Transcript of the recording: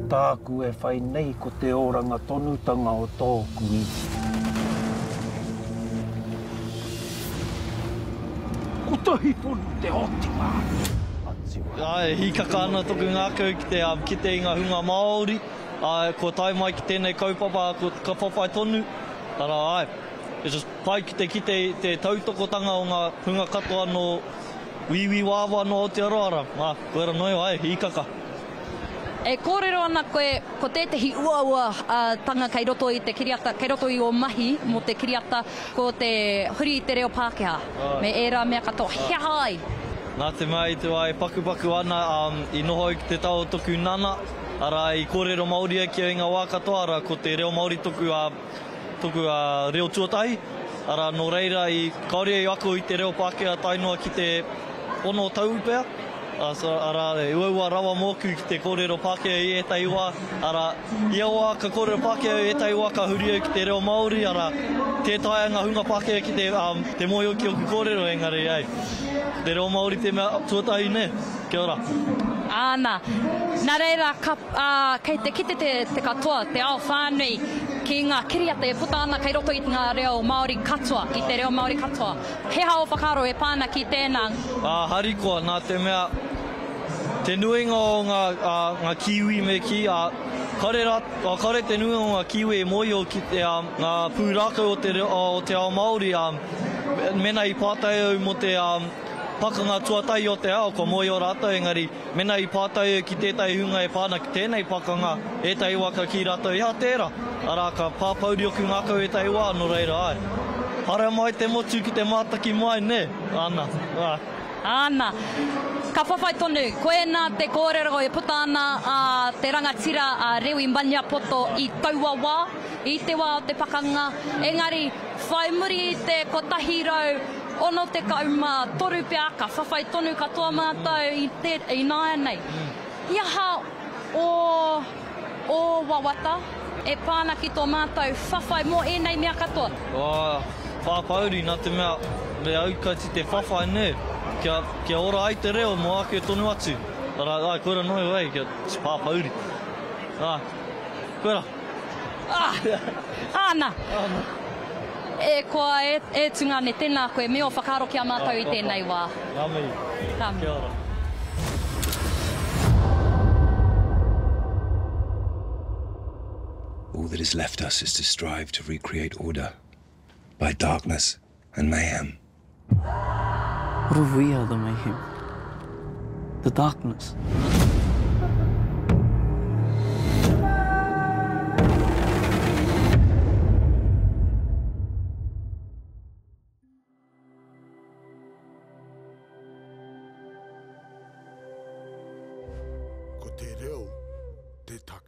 tāku e whai nei ko te oranga tonutanga o tōku i. Ko tahi tonu te otima. Ai, hikaka ana toku ngā kau ki te inga hunga Māori. Ai, ko tai mai ki tēnei kaupapa, ka whawhai tonu. Tara, ai, e just pai ki te tautokotanga o ngā hunga katoa no wiwi wāwa no Aotearoa. Koera noi ai, hikaka. E kōrero ana koe, ko tētahi ua tanga kei roto i te kiriata, kei roto i o mahi mo te kiriata ko te huri i te reo Pākehā. Me ērā mea katoa, hea hai! Nā te mai te wai paku ana i noho i te tau toku nana. Ara i kōrero Māori ki o inga wā katoa, ara ko te reo Māori toku reo tuatahi. Ara no reira i kaore i ako i te reo Pākehā tainua ki te ono tau pēr. Ara e ua rawa mōku ki te kōrero Pākehā i etai wā. Ara ia wā ka kōrero Pākehā i etai wā ka huri au ki te reo Māori. Ara tētai anga hunga Pākehā ki te moe o ki oku kōrero engari ai. Te reo Māori te mea tuatahi ne. Kia ora. Āna, nā reira kei te kite te katoa, te ao whānui ki ngā kiriata e puta ana kei roto i ngā reo Māori katoa, ki te reo Māori katoa. He hao whakaro e pāna ki tēnā? Harikoa, nā te mea, te nuinga o ngā kiwi me ki, kare te nuinga o ngā kiwi e moi o ki te ngā pūrākau o te ao Māori, mena i pātai au mo te pakanga tuatai o te ao, ko moi o rātou, engari mena i pātai ki tētai hunga e pāna ki tēnei pakanga, e tai waka ki rātou, ia tērā. Ara ka pāpauri oku ngā kau e tai wā, no reira ai. Hara mai te motu ki te mātaki mai, ne? Ana. Ana. Ka whawhai tonu, koe nā te kōrero e puta ana te rangatira Rewi Maniapoto i taua wā, i te wā o te pakanga. Engari, whai muri i te kotahi rau, ono te kauma toru pea, ka whawhai tonu katoa mātou i nāia nei. Iaha o wawata, e pāna ki tō mātou whawhai mō enei mea katoa. Whāpauri, nā te mea, me aukati te whawhai ne, kia ora ai te reo mō ake tonu atu. Ai, koera noi wei, kia whāpauri. Koera. Ana. E koa e tunga ne tēnā koe meo whakaro ki a mātou i tēnei wā. Rami. Kia ora. All that is left us is to strive to recreate order by darkness and mayhem. What if we are the mayhem? The darkness? Ko te reo, te taka.